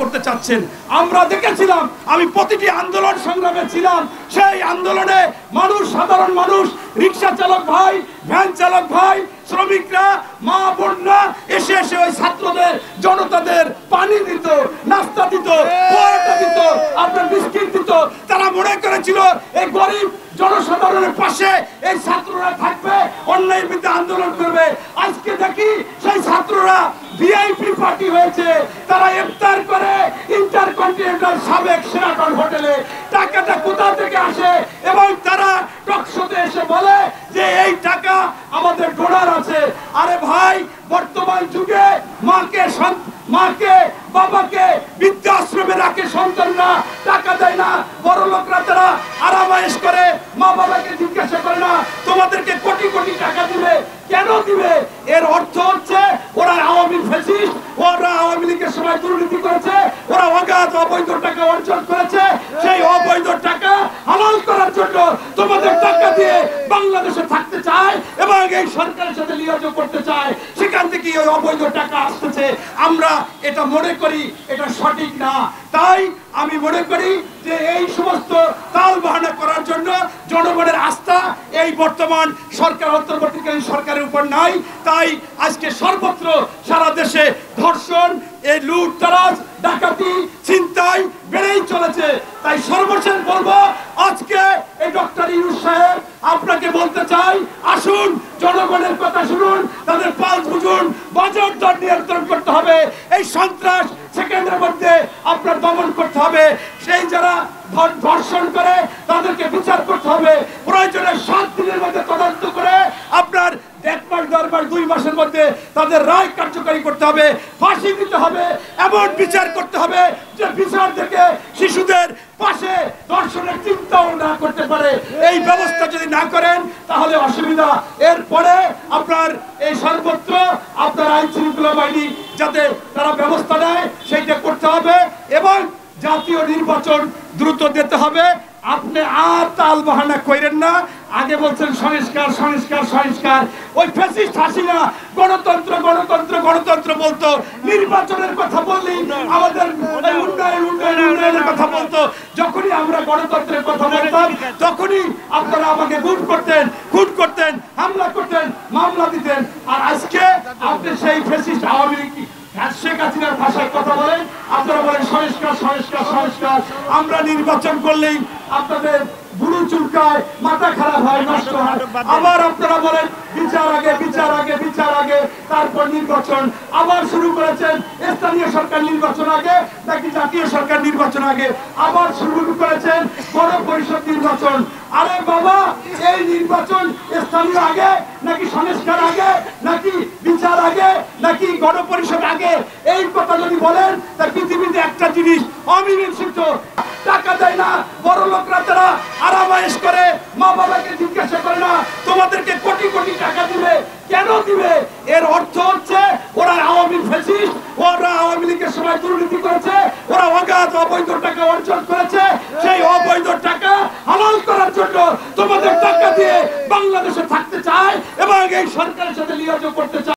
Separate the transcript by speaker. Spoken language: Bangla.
Speaker 1: করতে চাচ্ছেন। আমরা দেখেছিলাম, আমি প্রতিটি আন্দোলন সংগ্রামে ছিলাম, সেই আন্দোলনে মানুষ, সাধারণ মানুষ, রিক্সা চালক ভাই, ভ্যান চালক ভাই, শ্রমিকরা, মা বোনরা এসে এসে ওই ছাত্রদের, জনতাদের পানি দিত, নাস্তা দিত, পরোটা দিত, আপনার বিস্কিট দিত। তারা মনে করেছিল এই গরিব জনসাধারণের পাশে এই ছাত্ররা থাকবে, অন্যায়ের বিরুদ্ধে আন্দোলন করবে। আজকে দেখি সেই ছাত্ররা ভিআইপি পার্টি হয়েছে। তারা ইফতার করে ইন্টারকন্টিনেন্টাল সাবেক শেরাটন হোটেলে। টাকাটা কোথা থেকে আসে? এবং তারা টকশোতে এসে বলে যে এই টাকা আমাদের ডোনার আছে। আরে ভাই, বর্তমান যুগে মাকে বাবাকে বৃদ্ধাশ্রমে রাখে সন্তানরা, টাকা দেয় না। বড় লোকরা তারা আরামায়েশ করে, মা বাবাকে জিজ্ঞাসা করে না তোমাদেরকে কোটি কোটি টাকা দিবে, কেন দিবে? এর অর্থ হচ্ছে ওরা আওয়ামী ফ্যাসিস্ট, ওরা আওয়ামী লীগের সময় দুর্নীতি করেছে, ওরা অগাধ অবৈধ টাকা অর্জন করেছে। সেই অবৈধ টাকা হালাল করার জন্য তোমাদের টাকা দিয়ে বাংলাদেশে থাকতে চায় এবং এই সরকারের সাথে লিয়াজো করতে চায়। সেখান থেকে ওই অবৈধ টাকা আসতেছে। আমরা এটা মনে করি এটা সঠিক না। তাই আমি মনে করি যে এই সমস্ত তাল বাহানা করার জন্য জনগণের আস্থা এই বর্তমান সরকার, অন্তর্বর্তীকালীন সরকারের উপর নাই। তাই আজকে সর্বত্র সারা দেশে ধর্ষণ, এই লুটতরাজ, ডাকাতি, ছিনতাই বেড়েই চলেছে। তাই সর্বশেষ বলবো, আজকে এই ডক্টর ইউনূস সাহেব আপনাকে বলতে চাই, আসুন জনগণের কথা শুনুন, তাদের পালস বুঝুন। বাজার দর নিয়ন্ত্রণ করতে হবে, এই সন্ত্রাস সেকেন্ডের মধ্যে আপনার দমন করতে হবে। সেই যারা ধর্ষণ করে তাদেরকে বিচার করতে হবে। প্রয়োজনে 7 দিনের মধ্যে তদন্ত করে আপনার 1 মাস, 1.5 মাস, 2 মাসের মধ্যে তাদের রায় কার্যকরী করতে হবে, ফাঁসি দিতে হবে। এমন বিচার করতে হবে যে বিচার থেকে শিশুদের পাশে ধর্ষণের চিন্তাও না করতে পারে। এই ব্যবস্থা যদি না করেন তাহলে অসুবিধা। এরপরে আপনার এই সর্বত্র আপনার আইন শৃঙ্খলা বাহিনী যাতে তারা ব্যবস্থা নেয় সেইটা করতে হবে এবং জাতীয় নির্বাচন দ্রুত দিতে হবে। আপনি আর তাল বাহানা কইরেন না। আগে বলছেন সংস্কার সংস্কার সংস্কার, ওই ফ্যাসিস্ট হাসিনা গণতন্ত্র গণতন্ত্র গণতন্ত্র বলতো, নির্বাচনের কথা বললেই আমাদের উন্নয়ন উন্নয়ন উন্নয়নের কথা বলতো। যখনই আমরা গণতন্ত্রের কথা বলতাম তখনই আপনারা আমাকে খুন করতেন, হামলা করতেন, মামলা দিতেন। আর আজকে আপনি সেই ফ্যাসিস্ট আওয়ামী লীগ শেখ হাসিনার ভাষায় কথা বলেন, আপনারা বলেন সংস্কার সংস্কার সংস্কার। আমরা নির্বাচন করলেই আপনাদের বুড়ো চুলকায়, মাথা খারাপ হয়, নষ্ট হয়। আবার আপনারা বলেন বিচার আগে, বিচার আগে, বিচার আগে, তারপর নির্বাচন। আবার শুরু করেছেন স্থানীয় সরকার নির্বাচন আগে নাকি জাতীয় সরকার নির্বাচন আগে। আবার শুরু করেছেন গণ পরিষদ নির্বাচন। আরে বাবা, এই নির্বাচন স্থানীয় আগে নাকি সংস্কার আগে নাকি বিচার আগে নাকি গণপরিষদ আগে? এই কথা যদি বলেন তা পৃথিবীতে একটা জিনিস অমীমাংসিত। টাকা দেয় না, বড় লোকরা তারা আরামায়েশ করে, মা বাবাকে জিজ্ঞাসা করে না তোমাদেরকে কোটি কোটি টাকা দিবে, কেন দিবে? এর অর্থ হচ্ছে ওরা আওয়ামী ফ্যাসিস্ট, ওরা আওয়ামী লীগের সময় দুর্নীতি করেছে, ওরা অগাধ অবৈধ টাকা অর্জন করেছে। সেই অবৈধ টাকা হালাল করার জন্য তোমাদের টাকা দিয়ে বাংলাদেশে থাকতে চায় এবং এই সরকারের সাথে লিয়াজো করতে চায়।